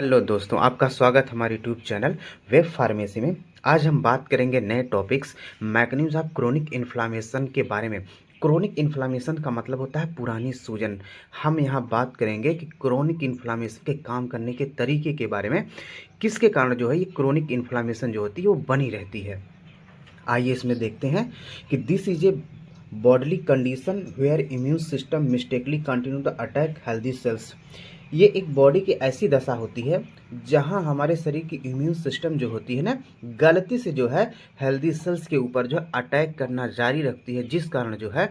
Hello दोस्तों, आपका स्वागत हमारे यूट्यूब चैनल वेब फार्मेसी में। आज हम बात करेंगे नए topics mechanism of chronic inflammation के बारे में। क्रोनिक इन्फ्लामेशन का मतलब होता है पुरानी सूजन। हम यहाँ बात करेंगे कि क्रोनिक इन्फ्लामेशन के काम करने के तरीके के बारे में, किसके कारण जो है ये क्रोनिक इन्फ्लामेशन जो होती है वो बनी रहती है। आइए इसमें देखते हैं कि this is a bodily condition where immune system mistakenly continue the attack healthy cells. ये एक बॉडी की ऐसी दशा होती है जहां हमारे शरीर की इम्यून सिस्टम जो होती है ना, गलती से जो है हेल्दी सेल्स के ऊपर जो अटैक करना जारी रखती है, जिस कारण जो है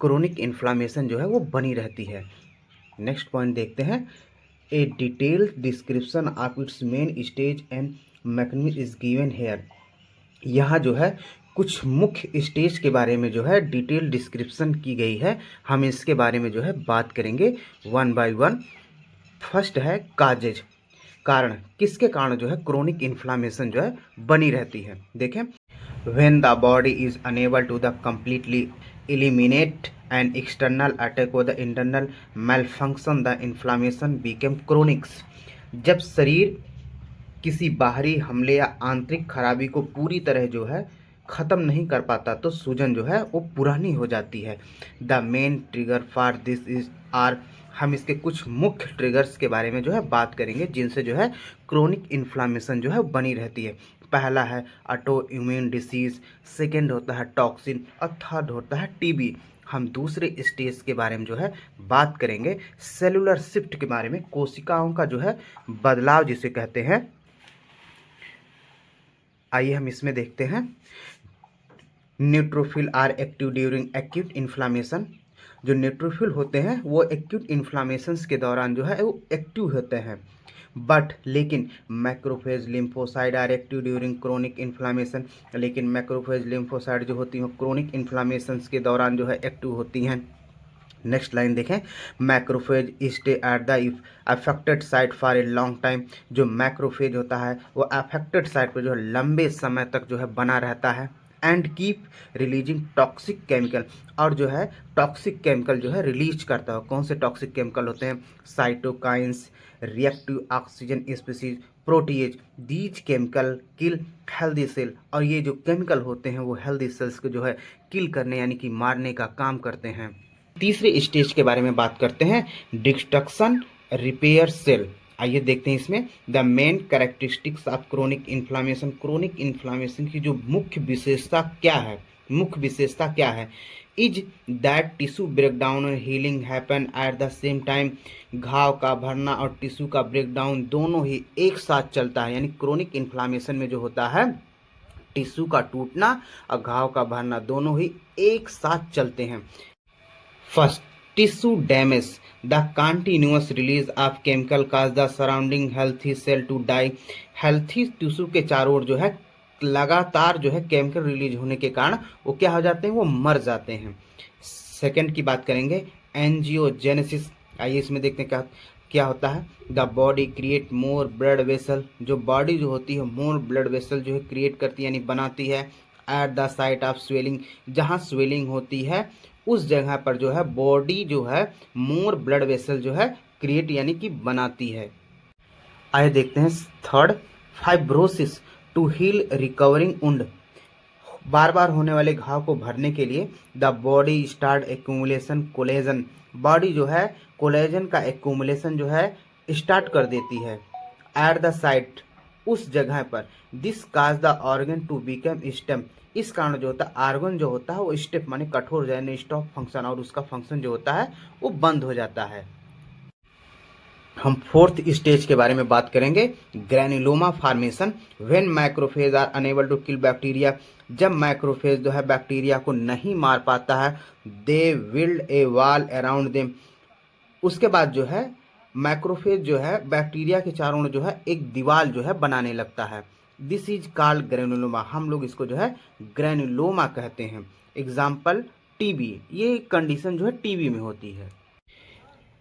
क्रोनिक इन्फ्लामेशन जो है वो बनी रहती है। नेक्स्ट पॉइंट देखते हैं। ए detailed description of its main stage and mechanism is given here. यहाँ जो है कुछ मुख्य स्टेज के बारे में जो है डिटेल डिस्क्रिप्शन की गई है। हम इसके बारे में जो है बात करेंगे वन बाय वन। फर्स्ट है काजेज, कारण, किसके कारण जो है क्रोनिक इन्फ्लामेशन जो है बनी रहती है। देखें, when the body is unable to the completely eliminate an external attack और the internal malfunction the inflammation became chronics. जब शरीर किसी बाहरी हमले या आंतरिक खराबी को पूरी तरह जो है ख़त्म नहीं कर पाता तो सूजन जो है वो पुरानी हो जाती है। The main trigger for this is are, हम इसके कुछ मुख्य ट्रिगर्स के बारे में जो है बात करेंगे जिनसे जो है क्रोनिक इन्फ्लामेशन जो है बनी रहती है। पहला है ऑटो इम्यून डिसीज़, सेकेंड होता है टॉक्सिन और थर्ड होता है टीबी। हम दूसरे स्टेज के बारे में जो है बात करेंगे सेलुलर शिफ्ट के बारे में, कोशिकाओं का जो है बदलाव जिसे कहते हैं। आइए हम इसमें देखते हैं। Neutrophil are active during acute inflammation. जो न्यूट्रोफिल होते हैं वो एक्यूट इन्फ्लामेशंस के दौरान जो है वो एक्टिव होते हैं, बट लेकिन macrophage lymphocyte are active during chronic inflammation. लेकिन मैक्रोफेज लिम्फोसाइड जो होती हैं क्रोनिक इन्फ्लामेशंस के दौरान जो है एक्टिव होती हैं। नेक्स्ट लाइन देखें, macrophage stay at the affected site for a long time. जो मैक्रोफेज होता है वो अफेक्टेड साइट पर जो है लंबे समय तक जो है बना रहता है। And keep releasing toxic chemical, और जो है टॉक्सिक केमिकल जो है रिलीज करता है। कौन से टॉक्सिक केमिकल होते हैं? Cytokines, reactive oxygen species, protease. These chemical kill healthy cell, और ये जो केमिकल होते हैं वो हेल्दी सेल्स को जो है किल करने यानी कि मारने का काम करते हैं। तीसरे स्टेज के बारे में बात करते हैं, डिस्ट्रक्शन रिपेयर सेल। आइए देखते हैं इसमें the main characteristics of chronic inflammation. Chronic inflammation की जो मुख्य विशेषता क्या है? मुख्य विशेषता क्या है? इज दैट टिश्यू ब्रेकडाउन और healing happen at the same time. घाव का भरना और टिश्यू का ब्रेकडाउन दोनों ही एक साथ चलता है। यानी क्रोनिक इन्फ्लामेशन में जो होता है टिश्यू का टूटना और घाव का भरना दोनों ही एक साथ चलते हैं। First, tissue damage. The continuous release of chemical cause the surrounding healthy cell to die. Healthy tissue के चारों ओर जो है लगातार जो है केमिकल रिलीज होने के कारण वो क्या हो जाते हैं? वो मर जाते हैं। सेकंड की बात करेंगे, एंजियोजेनेसिस। आइए इसमें देखते हैं क्या क्या होता है। The body create more blood vessel. जो बॉडी जो होती है मोर ब्लड वेसल जो है क्रिएट करती है यानी बनाती है। At the site of swelling, जहाँ स्वेलिंग होती है उस जगह पर जो है बॉडी जो है मोर ब्लड वेसल जो है क्रिएट यानी कि बनाती है। आइए देखते हैं third, fibrosis to heal recovering wound. बार बार होने वाले घाव को भरने के लिए the body start accumulation collagen. Body जो है कोलेजन का एक्यूमुलेशन जो है स्टार्ट कर देती है एट द साइट, उस जगह पर। This cause the organ to become stem. इस कारण जो होता है आर्गन जो होता है वो स्टेप माने कठोर हो जाए, स्टॉप फंक्शन, और उसका फंक्शन जो होता है वो बंद हो जाता है। हम फोर्थ स्टेज के बारे में बात करेंगे, granuloma formation. When macrophage are unable to kill bacteria. जब मैक्रोफेज जो है बैक्टीरिया को नहीं मार पाता है, they build a wall around them. उसके बाद जो है मैक्रोफेज जो है बैक्टीरिया के चारों ओर जो है एक दीवार जो है बनाने लगता है। This is called granuloma. हम लोग इसको जो है ग्रैनुलोमा कहते हैं। एग्जाम्पल टीबी, ये कंडीशन जो है टीबी में होती है।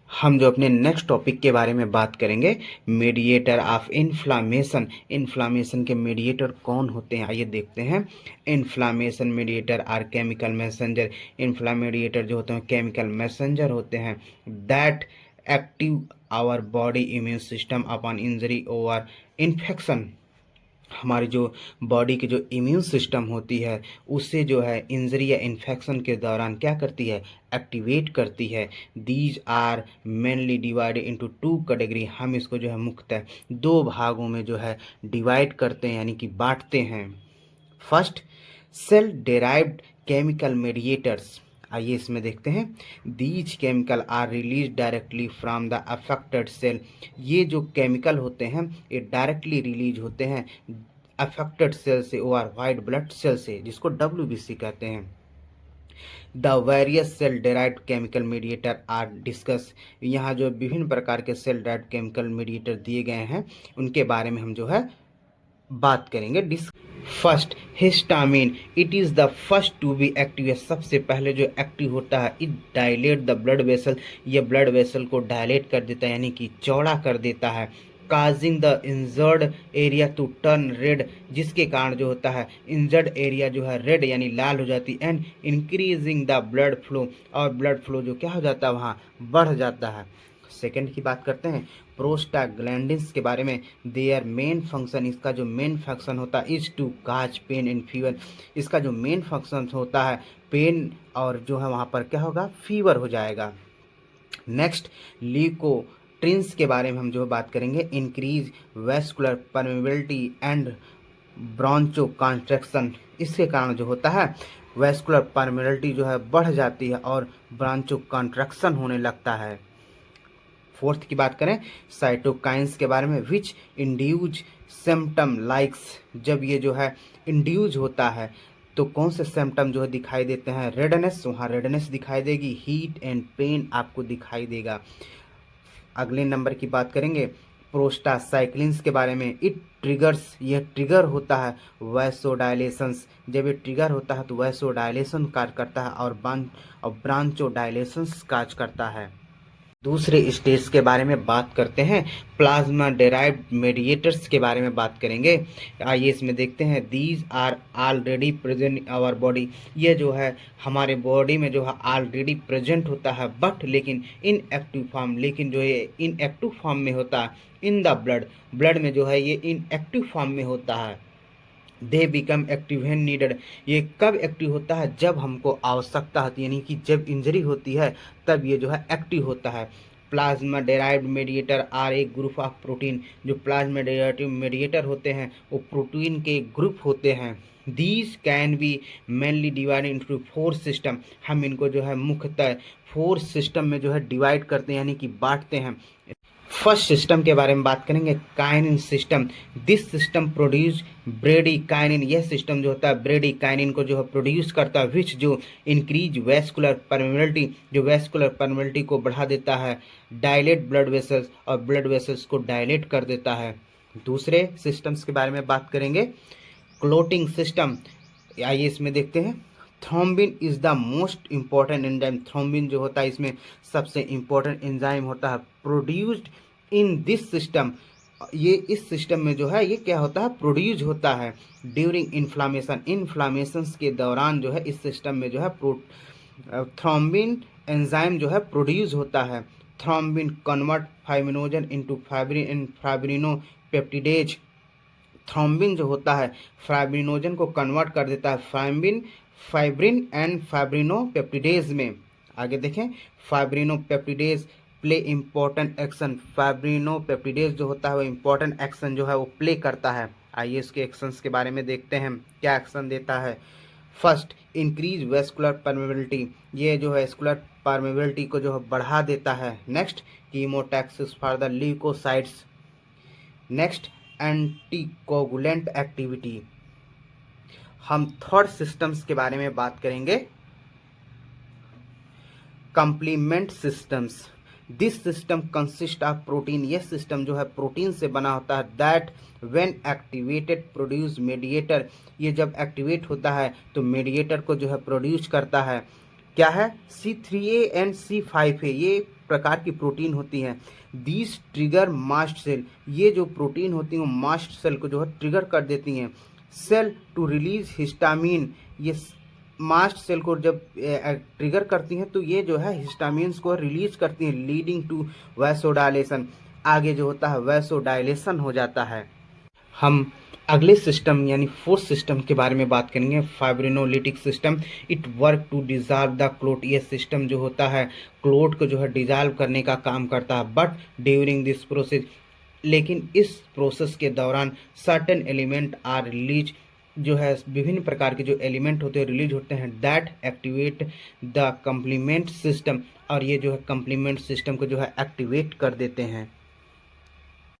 हम जो अपने नेक्स्ट टॉपिक के बारे में बात करेंगे, मीडिएटर ऑफ इन्फ्लामेशन। इन्फ्लामेशन के मीडिएटर कौन होते हैं आइए देखते हैं। Inflammation mediator are chemical messenger. Inflammatory mediator जो होते हैं केमिकल मैसेंजर होते हैं that active our body immune system upon injury over infection. हमारी जो बॉडी की जो इम्यून सिस्टम होती है उसे जो है इंजरी या इन्फेक्शन के दौरान क्या करती है, एक्टिवेट करती है। These are mainly divided into two category. हम इसको जो है मुख्यतः दो भागों में जो है डिवाइड करते हैं, यानी कि बांटते हैं। First, cell derived chemical mediators. आइए इसमें देखते हैं। These chemical are release directly from the affected cell. ये जो केमिकल होते हैं ये डायरेक्टली रिलीज होते हैं अफेक्टेड सेल से और वाइट ब्लड सेल से, जिसको WBC कहते हैं। The various cell derived chemical mediator are discuss. यहाँ जो विभिन्न प्रकार के सेल डेराइव्ड केमिकल मीडिएटर दिए गए हैं उनके बारे में हम जो है बात करेंगे। First, histamine. It is the first to be active. सबसे पहले जो एक्टिव होता है, it dilate the blood vessel. ये ब्लड वेसल को डायलेट कर देता है, यानी कि चौड़ा कर देता है। Causing the injured area to turn red, जिसके कारण जो होता है इंजर्ड एरिया जो है रेड यानी लाल हो जाती है। And increasing the blood flow, और ब्लड फ्लो जो क्या हो जाता है वहाँ बढ़ जाता है। सेकेंड की बात करते हैं, प्रोस्टाग्लैंडिन्स के बारे में। देयर मेन फंक्शन, इसका जो मेन फंक्शन होता है is to cause pain and fever. इसका जो मेन फंक्शन होता है पेन और जो है वहाँ पर क्या होगा, फीवर हो जाएगा। नेक्स्ट, ल्यूकोट्रिन्स के बारे में हम जो बात करेंगे। Increase vascular permeability and broncho contraction. इसके कारण जो होता है वेस्कुलर परमेबिलिटी जो है बढ़ जाती है और ब्रांचो कॉन्ट्रैक्शन होने लगता है। फोर्थ की बात करें, साइटोकाइंस के बारे में। विच इंड्यूज सिम्टम लाइक्स। जब ये जो है इंड्यूज होता है तो कौन से सिम्टम जो है दिखाई देते हैं, रेडनेस, वहाँ रेडनेस दिखाई देगी, हीट एंड पेन आपको दिखाई देगा। अगले नंबर की बात करेंगे प्रोस्टासाइक्लिन्स के बारे में। इट ट्रिगर्स, यह ट्रिगर होता है वैसोडायलेशंस। जब ये ट्रिगर होता है तो वैसोडायलेशन कार्य करता है और ब्रांचोडायलेशंस कार्य करता है। दूसरे स्टेज के बारे में बात करते हैं, प्लाज्मा डेराइव्ड मेडिएटर्स के बारे में बात करेंगे। आइए इसमें देखते हैं। These are already present in our body. ये जो है हमारे बॉडी में जो है ऑलरेडी प्रेजेंट होता है, बट लेकिन इन एक्टिव फॉर्म, लेकिन जो ये इन एक्टिव फॉर्म में होता है इन द ब्लड। ब्लड में जो है ये इन एक्टिव फॉर्म में होता है। They become active when needed. ये कब एक्टिव होता है, जब हमको आवश्यकता होती है, यानी कि जब इंजरी होती है तब ये जो है एक्टिव होता है। प्लाज्मा डेराइव्ड मेडिएटर आर एक ग्रुप ऑफ प्रोटीन। जो प्लाज्मा डेराइव्ड मेडिएटर होते हैं वो प्रोटीन के ग्रुप होते हैं। These can be mainly divide into 4 system. हम इनको जो है मुख्यतः 4 सिस्टम में जो है डिवाइड करते हैं, यानी कि बांटते हैं। फर्स्ट सिस्टम के बारे में बात करेंगे, kinin system. This system produce ब्रेडी kinin. यह सिस्टम जो होता है ब्रेडी काइनिन को जो है प्रोड्यूस करता है, विच जो इंक्रीज वेस्कुलर परमेबिलिटी, जो वेस्कुलर परमेबिलिटी को बढ़ा देता है, डायलेट ब्लड वेसल्स, और ब्लड वेसल्स को डायलेट कर देता है। दूसरे सिस्टम्स के बारे में बात करेंगे, क्लोटिंग सिस्टम। आइए इसमें देखते हैं। Thrombin is the most important enzyme. Thrombin जो होता है इसमें सबसे इम्पॉर्टेंट एंजाइम होता है, प्रोड्यूस्ड इन दिस सिस्टम। ये इस सिस्टम में जो है ये क्या होता है, प्रोड्यूस होता है ड्यूरिंग इन्फ्लामेशन। इन्फ्लामेशंस के दौरान जो है इस सिस्टम में जो है थ्रोम्बिन एंजाइम जो है प्रोड्यूस होता है। Thrombin convert fibrinogen into fibrin and fibrinopeptides. Thrombin जो होता है फाइब्रिनोजन को कन्वर्ट कर देता है फाइब्रिन एंड फाइब्रिनोपेप्टिडेज में। आगे देखें, फाइब्रिनोपेप्टिडेज प्ले इम्पोर्टेंट एक्शन। फाइब्रिनोपेप्टिडेज जो होता है वो इम्पोर्टेंट एक्शन जो है वो प्ले करता है। आइए इसके एक्शंस के बारे में देखते हैं, क्या एक्शन देता है। First, increase vascular permeability. ये जो है वेस्कुलर परमेबिलिटी को जो है बढ़ा देता है। Next, chemotaxis for the leukocytes. Next, anticoagulant activity. हम थर्ड सिस्टम्स के बारे में बात करेंगे, complement systems. This system consist of protein. यह सिस्टम जो है प्रोटीन से बना होता है, that when activated produce mediator. ये जब एक्टिवेट होता है तो मेडिएटर को जो है प्रोड्यूस करता है। क्या है, C3a एंड C5a, ये प्रकार की प्रोटीन होती हैं। These trigger mast cell. ये जो प्रोटीन होती हैं वो मास्ट सेल को जो है ट्रिगर कर देती हैं। Cell to release histamine. ये मास्ट सेल को जब ट्रिगर करती हैं तो ये जो है हिस्टामिन्स को रिलीज करती हैं, लीडिंग टू वैसोडायलेशन। आगे जो होता है वैसोडायलेशन हो जाता है। हम अगले सिस्टम यानी फोर्थ सिस्टम के बारे में बात करेंगे, fibrinolytic system. It work to dissolve the clot. ये सिस्टम जो होता है क्लोट को जो है डिजॉल्व करने का काम करता है। बट ड्यूरिंग दिस प्रोसेस, लेकिन इस प्रोसेस के दौरान सर्टेन एलिमेंट आर रिलीज, जो है विभिन्न प्रकार के जो एलिमेंट होते हैं रिलीज होते हैं, that activate the complement system. और ये जो है कंप्लीमेंट सिस्टम को जो है एक्टिवेट कर देते हैं।